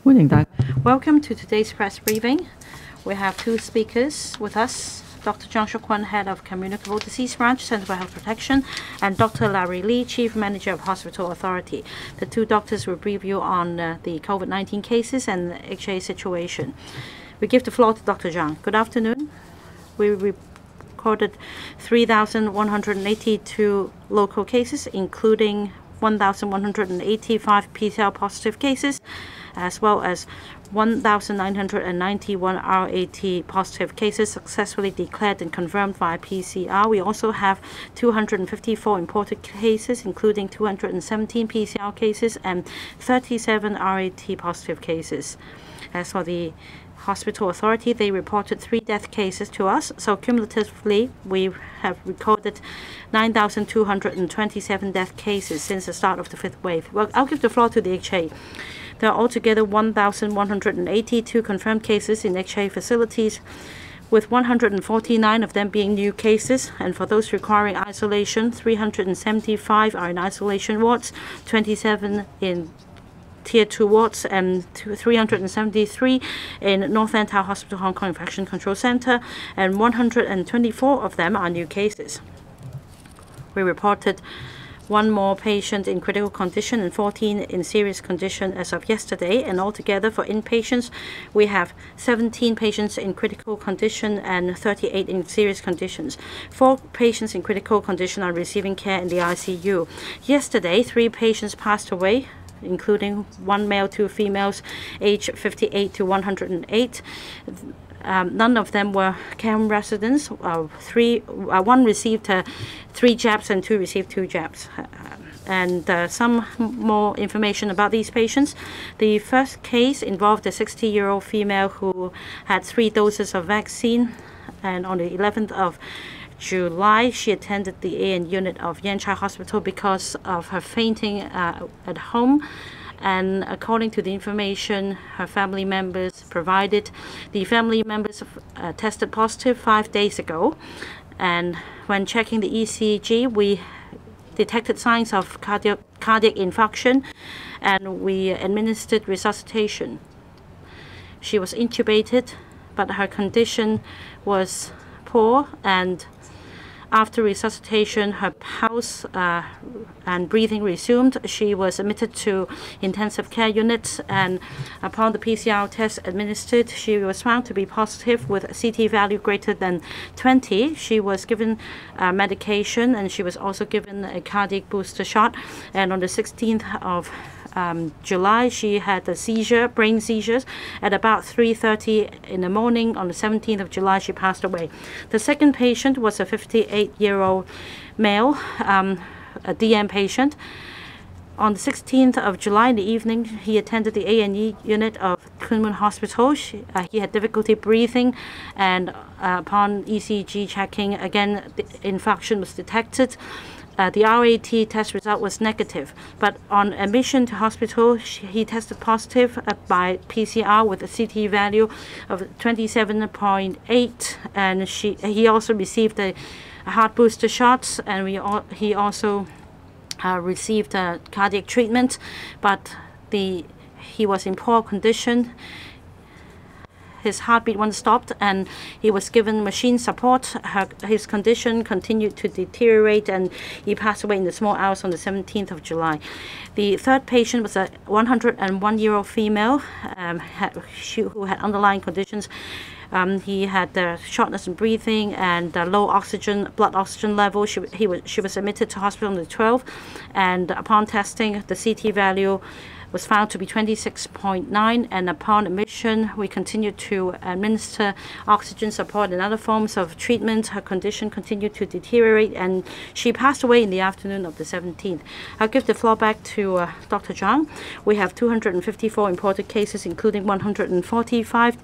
Welcome to today's press briefing. We have two speakers with us, Dr. Zhang Shuquan, Head of Communicable Disease Branch, Center for Health Protection, and Dr. Larry Lee, Chief Manager of Hospital Authority. The two doctors will brief you on the COVID-19 cases and the HA situation. We give the floor to Dr. Zhang. Good afternoon. We recorded 3,182 local cases, including 1,185 PCR positive cases, as well as 1,991 RAT positive cases successfully declared and confirmed via PCR. We also have 254 imported cases, including 217 PCR cases and 37 RAT positive cases. As for the Hospital Authority, they reported 3 death cases to us. So cumulatively, we have recorded 9,227 death cases since the start of the 5th wave. Well, I'll give the floor to the HA. There are altogether 1,182 confirmed cases in HA facilities, with 149 of them being new cases. And for those requiring isolation, 375 are in isolation wards, 27 in Tier 2 wards, and 373 in North Entire Hospital Hong Kong Infection Control Center, and 124 of them are new cases. We reported 1 more patient in critical condition and 14 in serious condition as of yesterday. And altogether for inpatients, we have 17 patients in critical condition and 38 in serious conditions. 4 patients in critical condition are receiving care in the ICU. Yesterday, 3 patients passed away, including 1 male, 2 females, aged 58 to 108. None of them were care home residents. 1 received 3 jabs and 2 received 2 jabs. And some more information about these patients. The first case involved a 60-year-old female who had 3 doses of vaccine, and on the 11th of July, she attended the AN unit of Yan Chai Hospital because of her fainting at home. And according to the information her family members provided, the family members tested positive 5 days ago. And when checking the ECG, we detected signs of cardiac infarction, and we administered resuscitation. She was intubated, but her condition was poor, and after resuscitation, her pulse and breathing resumed. She was admitted to intensive care units, and upon the PCR test administered, she was found to be positive with a CT value greater than 20. She was given medication, and she was also given a cardiac booster shot. And on the 16th of July, she had a seizure, brain seizures, at about 3:30 in the morning. On the 17th of July, she passed away. The second patient was a 58-year-old male, a DM patient. On the 16th of July in the evening, he attended the A&E unit of Kun Mun Hospital. He had difficulty breathing, and upon ECG checking, again, the infarction was detected. The RAT test result was negative, but on admission to hospital, he tested positive by PCR with a CT value of 27.8, and he also received a heart booster shots, and he also received cardiac treatment, but he was in poor condition. His heartbeat once stopped, and he was given machine support. His condition continued to deteriorate, and he passed away in the small hours on the 17th of July. The third patient was a 101-year-old female who had underlying conditions. He had shortness in breathing and low blood oxygen level. She was admitted to hospital on the 12th, and upon testing, the CT value was found to be 26.9, and upon admission, we continued to administer oxygen support and other forms of treatment. Her condition continued to deteriorate, and she passed away in the afternoon of the 17th. I'll give the floor back to Dr. Zhang. We have 254 imported cases, including 145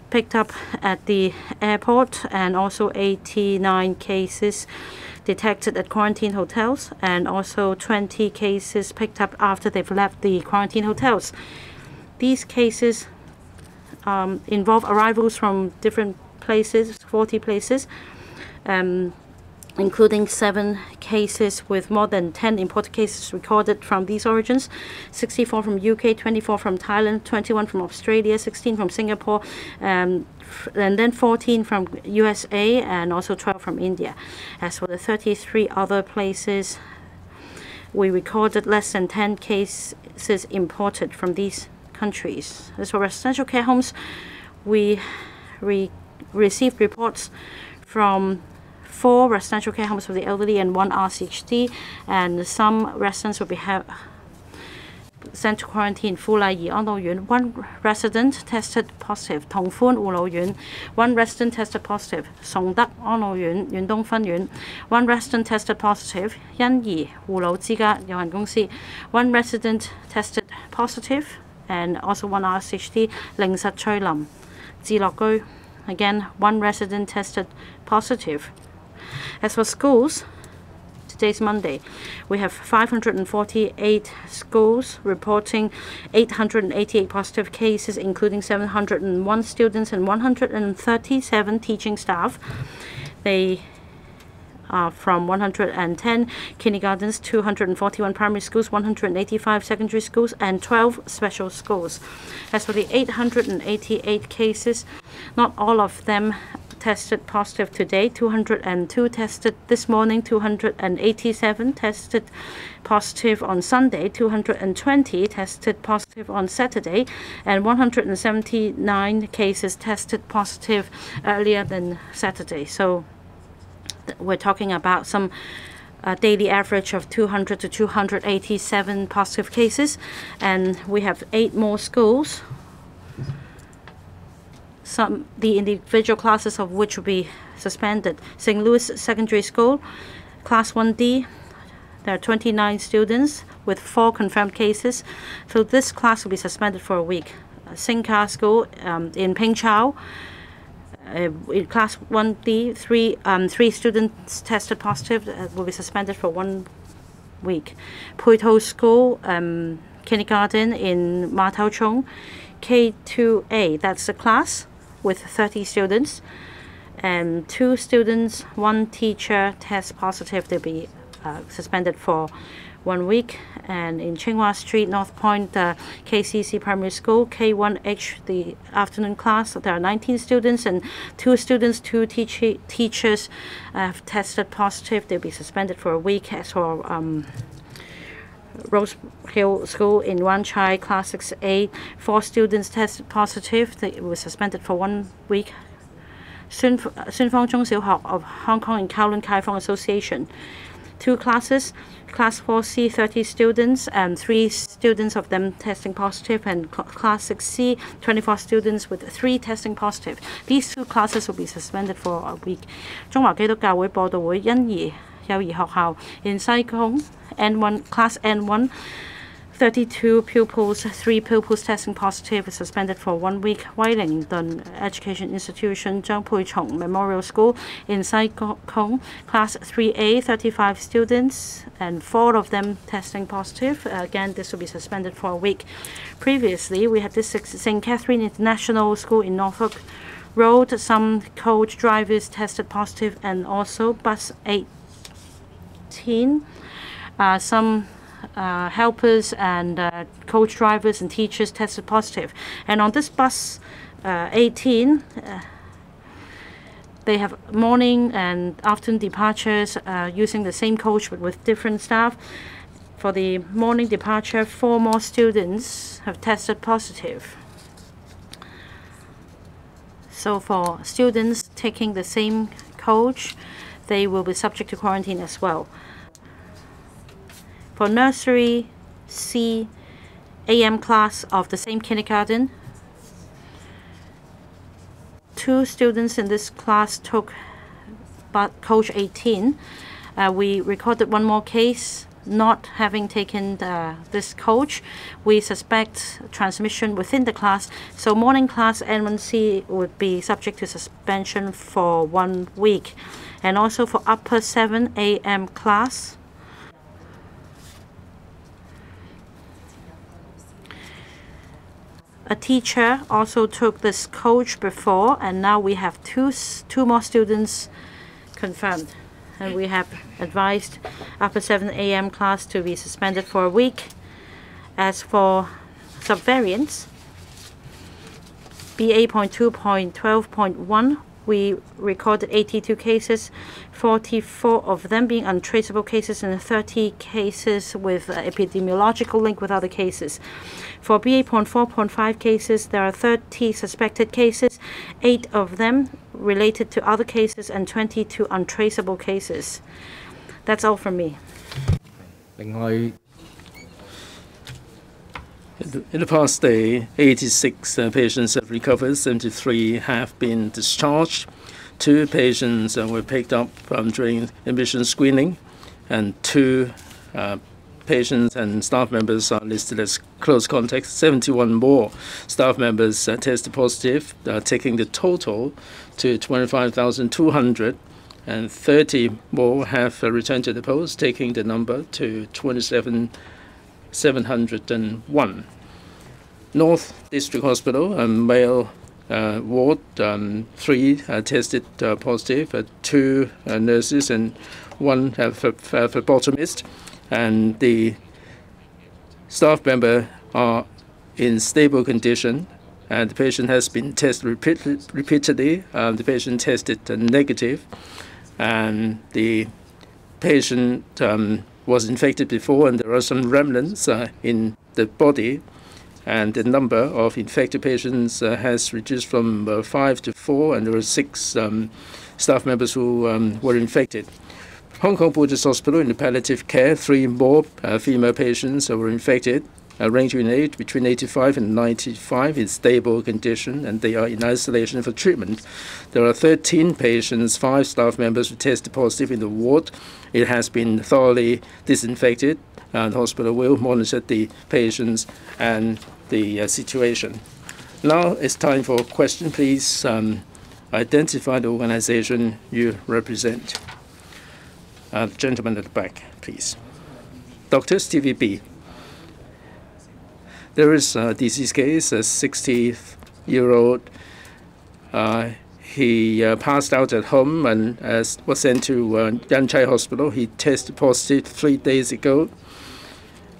picked up at the airport, and also 89 cases detected at quarantine hotels, and also 20 cases picked up after they've left the quarantine hotels. These cases involve arrivals from different places, 40 places. including 7 cases with more than 10 imported cases recorded from these origins, 64 from UK, 24 from Thailand, 21 from Australia, 16 from Singapore, and then 14 from USA, and also 12 from India. As for the 33 other places, we recorded less than 10 cases imported from these countries. As for residential care homes, we received reports from 4 residential care homes for the elderly and 1 RCHD, and some residents will be sent to quarantine. 富麗怡安老院 1 resident tested positive. 同歡護老院 1 resident tested positive. 崇德安老院遠東分院 1 resident tested positive. 欣怡護老之家有限公司 1 resident tested positive, and also 1 RCHD. 靈實翠林智樂居 again 1 resident tested positive. As for schools, today's Monday, we have 548 schools reporting 888 positive cases, including 701 students and 137 teaching staff. They are from 110 kindergartens, 241 primary schools, 185 secondary schools, and 12 special schools. As for the 888 cases, not all of them tested positive today. 202 tested this morning, 287 tested positive on Sunday, 220 tested positive on Saturday, and 179 cases tested positive earlier than Saturday. So we're talking about some daily average of 200 to 287 positive cases, and we have 8 more schools. The individual classes of which will be suspended. St. Louis Secondary School, Class 1D, there are 29 students with 4 confirmed cases, so this class will be suspended for a week. Singca School in Ping Chau, in Class 1D, 3 students tested positive, will be suspended for 1 week. Puito School, kindergarten in Ma Tau Chung, K2A, that's the class with 30 students, and 2 students, 1 teacher test positive. They'll be suspended for 1 week. And in Tsinghua Street, North Point, KCC Primary School, K1H, the afternoon class, there are 19 students, and 2 students, 2 teachers have tested positive. They'll be suspended for a week. As for Rose Hill School in Wan Chai, Class 6A, 4 students tested positive. They were suspended for 1 week. Sun Fang Zhong Xiu Hao of Hong Kong and Kowloon Kai Fong Association, 2 classes, Class 4C, 30 students, and 3 students of them testing positive, and Class 6C, 24 students with 3 testing positive. These 2 classes will be suspended for a week. 中華基督教會播道會欣怡幼兒學校 in 西貢 N1 Class N1, 32 pupils, 3 pupils testing positive, suspended for 1 week. Wellington Education Institution, Zhang Pui Chong Memorial School in Sai Kung, Class 3A, 35 students, and 4 of them testing positive. Again, this will be suspended for a week. Previously, we had this St. Catherine International School in Norfolk Road. Some coach drivers tested positive, and also bus 18. Some helpers and coach drivers and teachers tested positive. And on this bus 18, they have morning and afternoon departures using the same coach but with different staff. For the morning departure, 4 more students have tested positive. So for students taking the same coach, they will be subject to quarantine as well. For nursery C AM class of the same kindergarten, 2 students in this class took coach 18. We recorded 1 more case not having taken this coach. We suspect transmission within the class, so morning class N1C would be subject to suspension for 1 week. And also for upper 7 AM class, a teacher also took this coach before, and now we have two more students confirmed. and we have advised upper 7 a.m. class to be suspended for a week. As for subvariants, BA.2.12.1, we recorded 82 cases, 44 of them being untraceable cases and 30 cases with epidemiological link with other cases. For BA.4.5 cases, there are 30 suspected cases, 8 of them related to other cases and 22 untraceable cases. That's all from me. In the past day, 86 patients have recovered, 73 have been discharged. 2 patients were picked up during admission screening, and 2 patients and staff members are listed as close contacts. 71 more staff members tested positive, taking the total to 25,200, and 30 more have returned to the post, taking the number to 27,701. North District Hospital, male ward, 3 tested positive, 2 nurses and 1 phlebotomist, and the staff member are in stable condition, and the patient has been tested repeatedly. The patient tested negative, and the patient was infected before, and there are some remnants in the body, and the number of infected patients has reduced from 5 to 4, and there are 6 staff members who were infected. Hong Kong Buddhist Hospital in the palliative care, 3 more female patients were infected, ranging in age between 85 and 95, in stable condition, and they are in isolation for treatment. There are 13 patients, 5 staff members who tested positive in the ward. It has been thoroughly disinfected, and the hospital will monitor the patients and the situation. Now it's time for a question. Please identify the organization you represent. The gentleman at the back, please. Doctors, TVB. There is a disease case, a 60-year-old. He passed out at home and was sent to Yan Chai Hospital. He tested positive 3 days ago.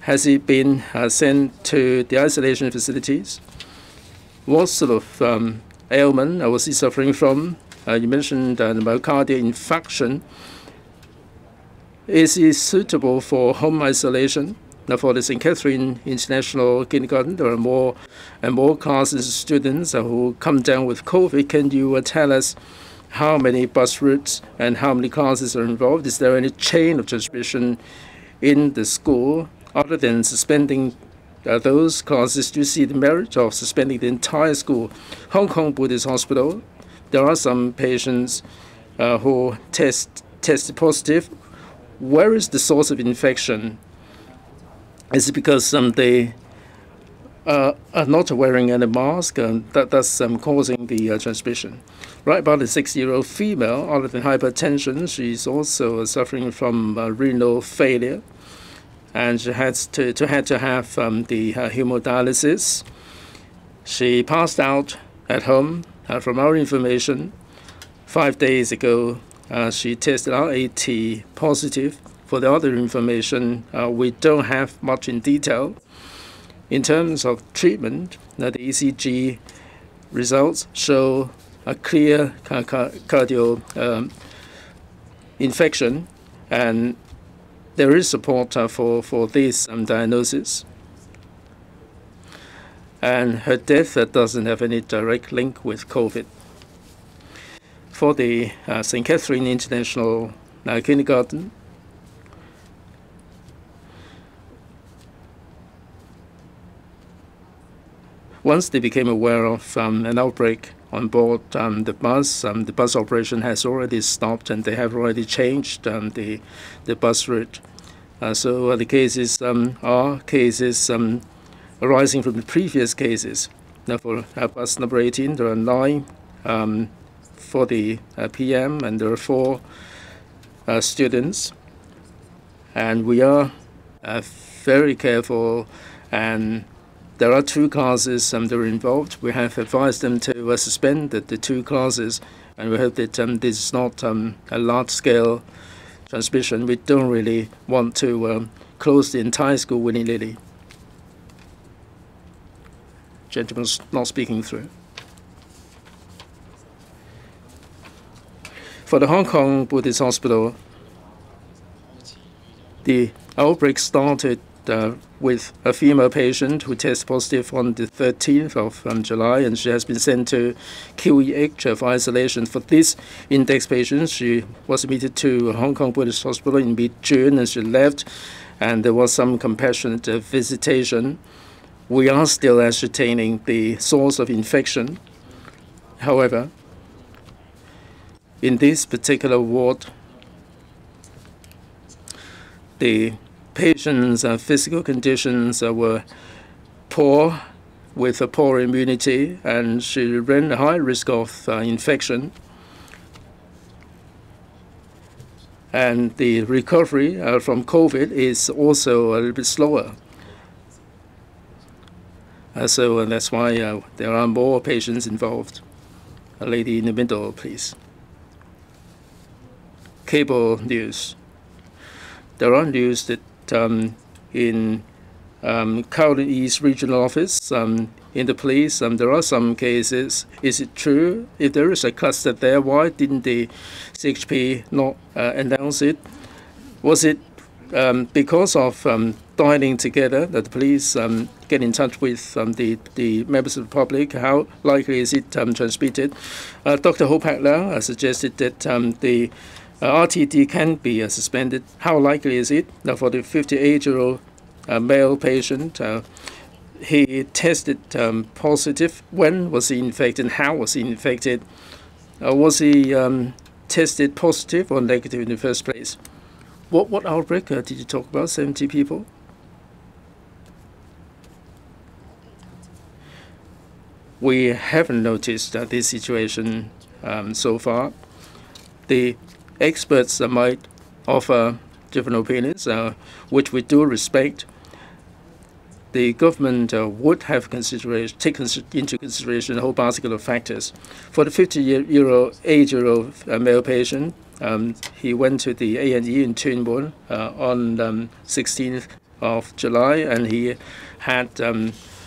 Has he been sent to the isolation facilities? What sort of ailment was he suffering from? You mentioned the myocardial infarction. Is he suitable for home isolation? Now, for the St. Catherine International Kindergarten, there are more and more classes of students who come down with COVID. Can you tell us how many bus routes and how many classes are involved? Is there any chain of transmission in the school? Other than suspending those classes, do you see the merit of suspending the entire school? Hong Kong Buddhist Hospital, there are some patients who tested positive. Where is the source of infection? Is it because they are not wearing any mask, and that's causing the transmission? Right about a 6-year-old female, other than hypertension, she's also suffering from renal failure, and she had to have the hemodialysis. She passed out at home. From our information, 5 days ago, she tested RAT positive. For the other information, we don't have much in detail. In terms of treatment, the ECG results show a clear cardio infection, and there is support for this diagnosis. And her death doesn't have any direct link with COVID. For the St. Catherine International Kindergarten, once they became aware of an outbreak on board the bus operation has already stopped, and they have already changed the bus route. So the cases are cases arising from the previous cases. Now, for bus number 18, there are 9 for the PM, and there are 4 students. And we are very careful, and there are 2 classes that are involved. We have advised them to suspend the 2 classes, and we hope that this is not a large-scale transmission, we don't really want to close the entire school willy-nilly. Gentleman's not speaking through. For the Hong Kong Buddhist Hospital, the outbreak started with a female patient who tested positive on the 13th of July, and she has been sent to QEH for isolation. For this index patient, she was admitted to Hong Kong Buddhist Hospital in mid-June, and she left, and there was some compassionate visitation. We are still ascertaining the source of infection. However, in this particular ward, the patient's physical conditions were poor, with a poor immunity, and she ran a high risk of infection. And the recovery from COVID is also a little bit slower. So that's why there are more patients involved. A lady in the middle, please. Cable news. There are news that in Kowloon East Regional Office, in the police, there are some cases. Is it true? If there is a cluster there, why didn't the CHP not announce it? Was it because of dialing together that the police get in touch with the members of the public? How likely is it transmitted? Dr. Ho Pak Leung suggested that the RTD can be suspended. How likely is it? Now, for the 58-year-old male patient, he tested positive. When was he infected? How was he infected? Was he tested positive or negative in the first place? What outbreak did you talk about? 70 people? We haven't noticed this situation so far. The experts might offer different opinions, which we do respect. The government would have take into consideration a whole basket of factors. For the 58-year-old male patient, he went to the A&E in Tuen Mun on 16th of July, and he had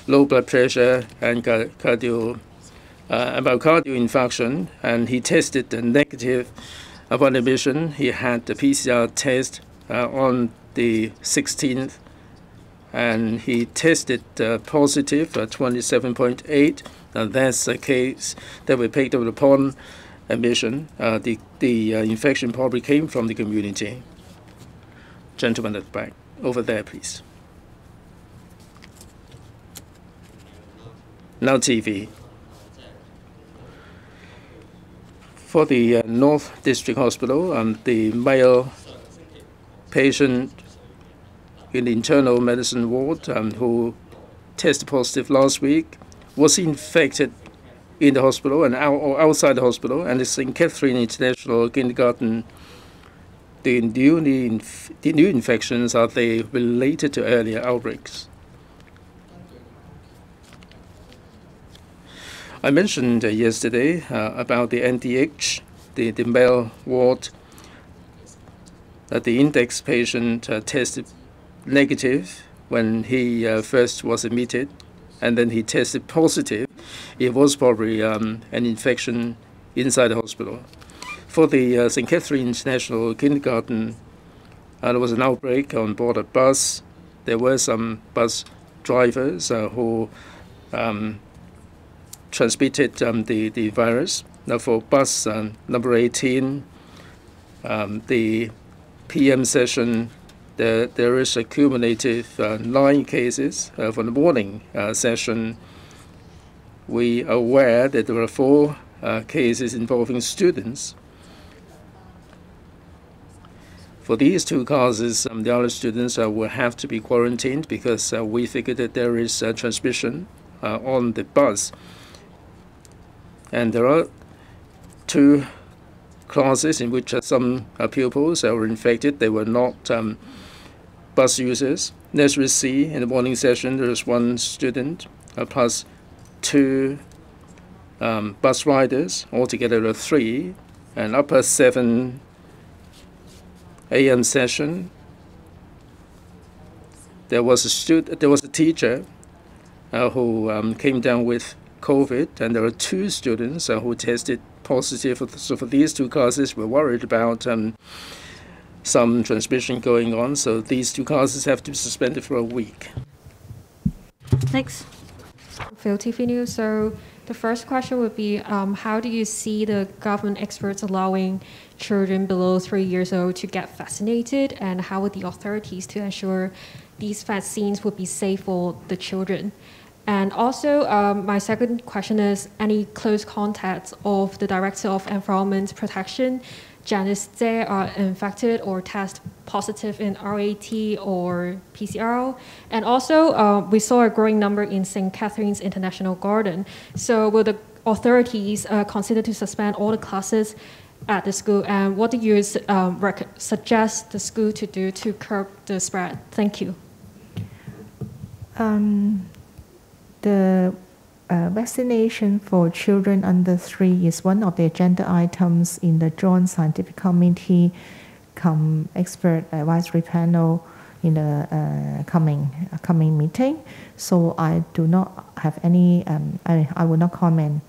low blood pressure and myocardial infarction, and he tested negative upon admission. He had the PCR test on the 16th, and he tested positive 27.8. That's a case that we picked up upon admission. The infection probably came from the community. Gentleman at the back. Over there, please. Now TV. For the North District Hospital, the male patient in the internal medicine ward who tested positive last week was infected in the hospital and outside the hospital, and it's in Catherine International Kindergarten. The new infections, are they related to earlier outbreaks? I mentioned yesterday about the NDH, the male ward, that the index patient tested negative when he first was admitted, and then he tested positive. It was probably an infection inside the hospital. For the St. Catherine International Kindergarten, there was an outbreak on board a bus. There were some bus drivers who transmitted the virus. Now, for bus number 18, the PM session, there is a cumulative 9 cases. For the morning session, we are aware that there are 4 cases involving students. For these 2 causes, the other students will have to be quarantined because we figured that there is transmission on the bus. And there are 2 classes in which some pupils were infected. They were not bus users. Nursery C, in the morning session, there is 1 student plus 2 bus riders. Altogether, there are 3. And upper 7 AM session, there was a teacher who came down with COVID, and there were 2 students who tested positive. So for these 2 classes, we're worried about some transmission going on. So these 2 classes have to be suspended for a week. Next. Phil TV News. So the first question would be, how do you see the government experts allowing children below 3 years old to get vaccinated, and how would the authorities to ensure these vaccines would be safe for the children? And also, my second question is, any close contacts of the Director of Environment Protection, Janice Tse, are infected or test positive in RAT or PCR? And also, we saw a growing number in St. Catherine's International Garden. So will the authorities consider to suspend all the classes at the school? And what do you suggest the school to do to curb the spread? Thank you. The vaccination for children under 3 is one of the agenda items in the Joint Scientific Committee expert advisory panel in the coming meeting. So I do not have any. I will not comment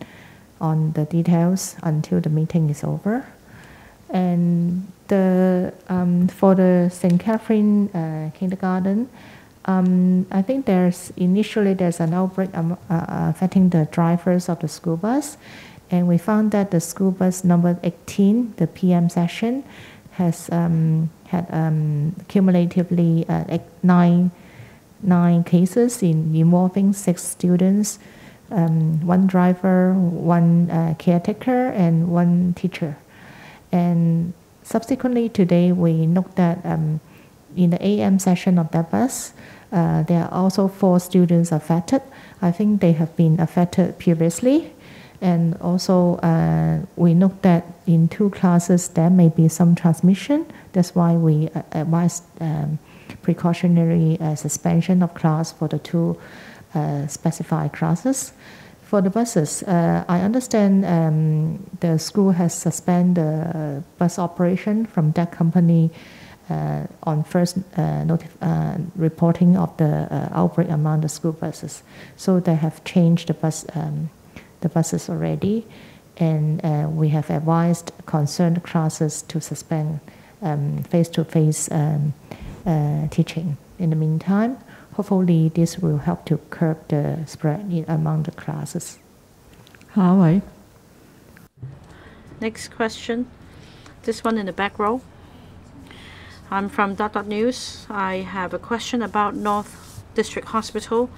on the details until the meeting is over. And for the St. Catherine kindergarten. I think there's an outbreak affecting the drivers of the school bus, and we found that the school bus number 18, the PM session, has had cumulatively 9 cases involving 6 students, 1 driver, 1 caretaker, and 1 teacher. And subsequently today, we note that in the AM session of that bus, there are also 4 students affected. I think they have been affected previously. And also, we note that in 2 classes, there may be some transmission. That's why we advise precautionary suspension of class for the 2 specified classes. For the buses, I understand the school has suspended the bus operation from that company on first reporting of the outbreak among the school buses. So they have changed the buses already, and we have advised concerned classes to suspend face-to-face teaching. In the meantime, hopefully this will help to curb the spread among the classes. Next question. This one in the back row. I'm from News. I have a question about North District Hospital.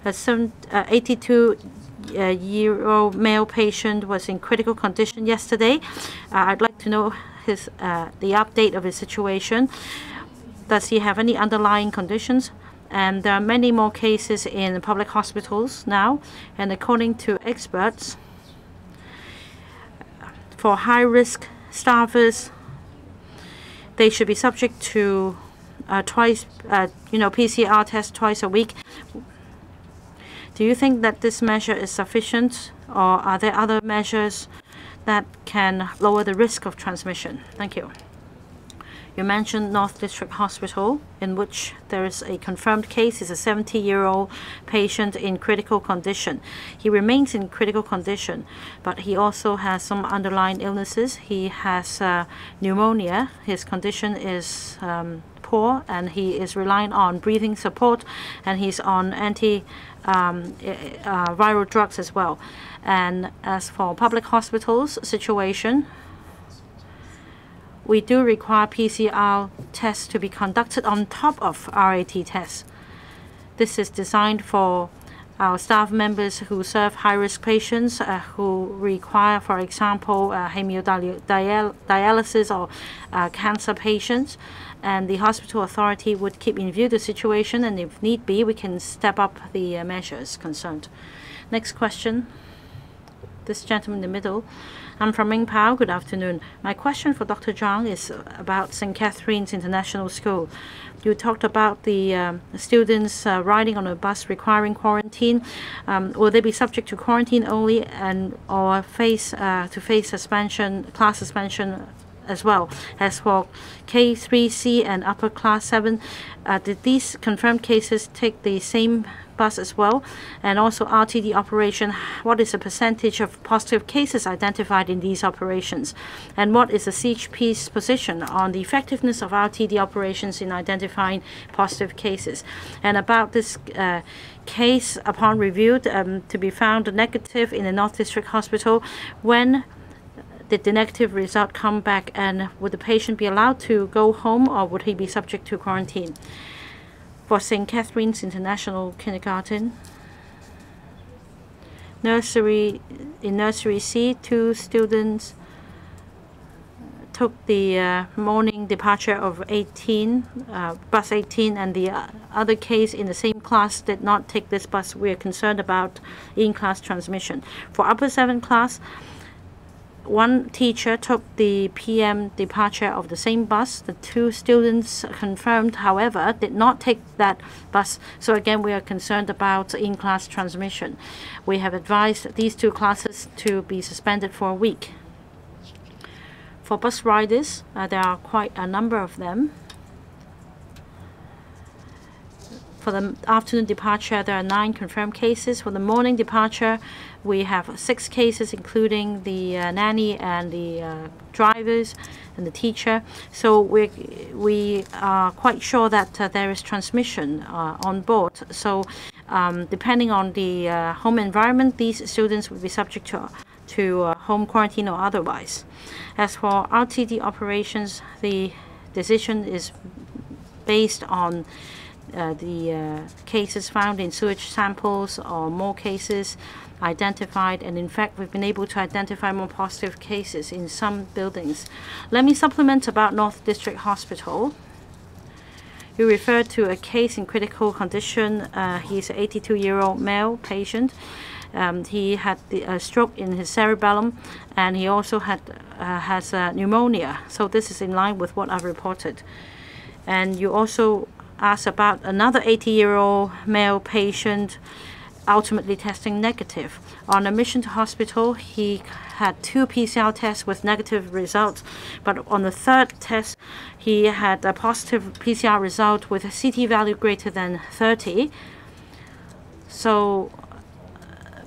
A 82-year-old male patient was in critical condition yesterday. I'd like to know the update of his situation. Does he have any underlying conditions? And there are many more cases in public hospitals now. And according to experts, for high-risk staffers, they should be subject to PCR test twice a week. Do you think that this measure is sufficient, or are there other measures that can lower the risk of transmission? Thank you. You mentioned North District Hospital, in which there is a confirmed case. He's a 70-year-old patient in critical condition. He remains in critical condition, but he also has some underlying illnesses. He has pneumonia. His condition is poor, and he is relying on breathing support, and he's on anti-viral drugs as well. And as for public hospitals situation, we do require PCR tests to be conducted on top of RAT tests. This is designed for our staff members who serve high-risk patients who require, for example, hemodialysis or cancer patients. And the hospital authority would keep in view the situation, and if need be, we can step up the measures concerned. Next question. This gentleman in the middle. I'm from Ming Pao. Good afternoon. My question for Dr. Zhang is about St. Catherine's International School. You talked about the students riding on a bus requiring quarantine. Will they be subject to quarantine only, or face-to-face suspension, class suspension as well. As for K3C and upper class 7, did these confirmed cases take the same bus as well? And also RTD operation, what is the percentage of positive cases identified in these operations? And what is the CHP's position on the effectiveness of RTD operations in identifying positive cases? And about this case, upon review, to be found negative in the North District Hospital, when did the negative result come back, and would the patient be allowed to go home or would he be subject to quarantine? For St. Catherine's International Kindergarten, in nursery C, 2 students took the morning departure of 18, bus 18, and the other case in the same class did not take this bus. We are concerned about in-class transmission. For upper 7 class, 1 teacher took the PM departure of the same bus. The 2 students confirmed, however, did not take that bus. So again, we are concerned about in-class transmission. We have advised these 2 classes to be suspended for a week. For bus riders, there are quite a number of them. For the afternoon departure, there are 9 confirmed cases. For the morning departure, we have 6 cases, including the nanny and the drivers and the teacher. So we are quite sure that there is transmission on board. So depending on the home environment, these students will be subject to home quarantine or otherwise. As for RTD operations, the decision is based on the cases found in sewage samples or more cases identified, and in fact we've been able to identify more positive cases in some buildings. Let me supplement about North District Hospital. You referred to a case in critical condition. He's an 82-year-old male patient. He had a stroke in his cerebellum, and he also has pneumonia. So this is in line with what I've reported. And you also asked about another 80-year-old male patient ultimately testing negative. On admission to hospital, he had 2 PCR tests with negative results, but on the 3rd test, he had a positive PCR result with a CT value greater than 30. So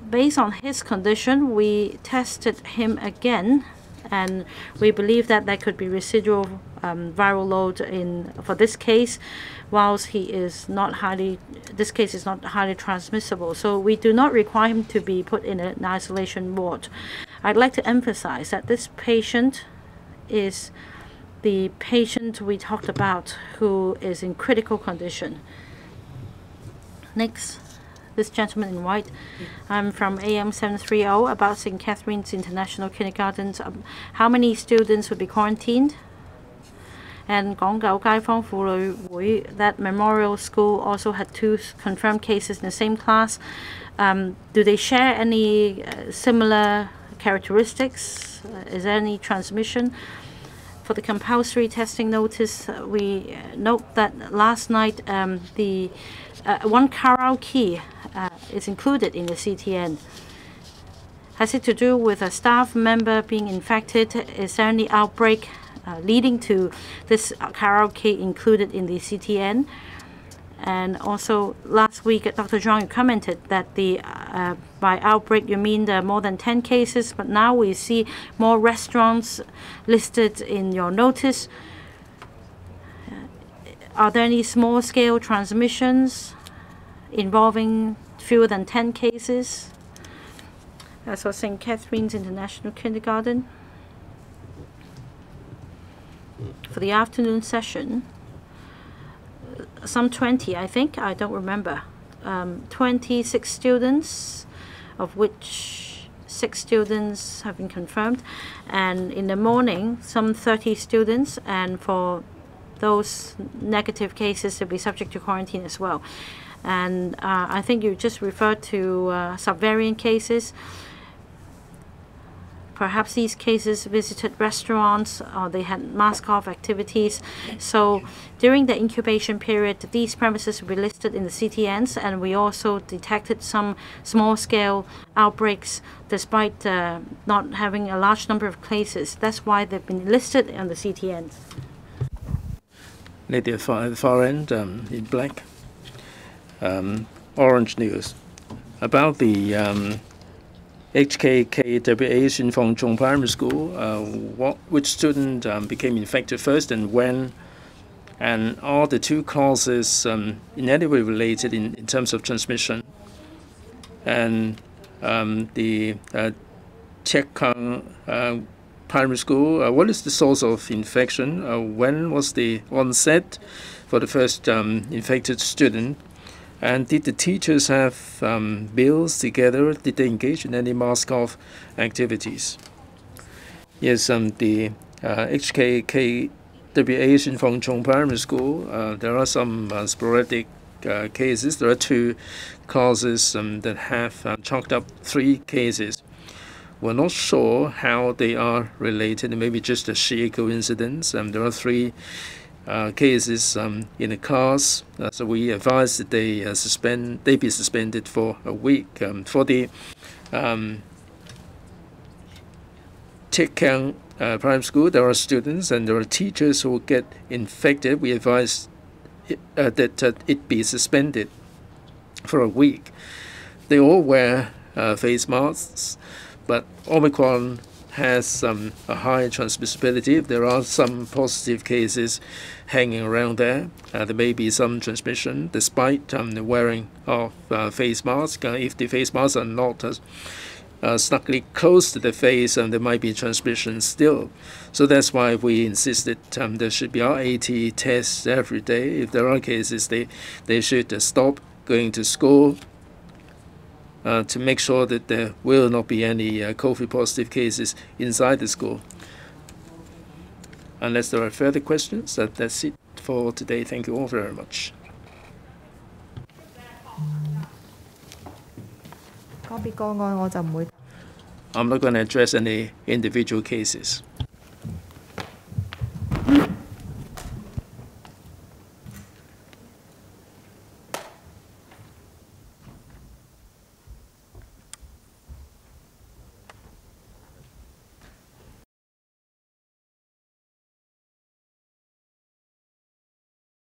based on his condition, we tested him again, and we believe that there could be residual viral load for this case, whilst this case is not highly transmissible. So we do not require him to be put in an isolation ward. I'd like to emphasize that this patient is the patient we talked about who is in critical condition. Next, this gentleman in white. I'm from AM 730 about St. Catherine's International Kindergarten. How many students would be quarantined? And 港九街坊婦女會, that memorial school also had 2 confirmed cases in the same class. Do they share any similar characteristics? Is there any transmission? For the compulsory testing notice, we note that last night the 1 karaoke is included in the CTN. Has it to do with a staff member being infected? Is there any outbreak leading to this karaoke included in the CTN? And also last week, Dr. Zhang, you commented that by outbreak you mean there are more than 10 cases, but now we see more restaurants listed in your notice. Are there any small-scale transmissions involving fewer than 10 cases? As for St. Catherine's International Kindergarten, for the afternoon session, some 20, I think, I don't remember, 26 students, of which 6 students have been confirmed, and in the morning, some 30 students, and for those negative cases to be subject to quarantine as well. And I think you just referred to subvariant cases. perhaps these cases visited restaurants or they had mask-off activities. So during the incubation period, these premises were listed in the CTNs, and we also detected some small-scale outbreaks despite not having a large number of cases. That's why they've been listed on the CTNs. Lady at the far end in black. Orange news about the HKKWH in Fong Chung Primary School. Which student became infected first and when? And are the two causes in any way related in terms of transmission? And the Chek Kang Primary School, what is the source of infection? When was the onset for the first infected student? And did the teachers have meals together? Did they engage in any mask-off activities? Yes, the HKKWH in Fong Chung Primary School, there are some sporadic cases. There are two causes that have chalked up 3 cases. We're not sure how they are related. It may be just a sheer coincidence. There are 3 cases in the class, so we advise that they be suspended for a week. For the Chek Kang Primary School, there are students and there are teachers who get infected. We advise that it be suspended for a week. They all wear face masks, but Omicron has a high transmissibility. If there are some positive cases hanging around there, there may be some transmission despite the wearing of face masks. If the face masks are not snugly close to the face, there might be transmission still. So that's why we insisted there should be RAT tests every day. If there are cases, they should stop going to school to make sure that there will not be any COVID positive cases inside the school. Unless there are further questions, that's it for today. Thank you all very much. I'm not going to address any individual cases.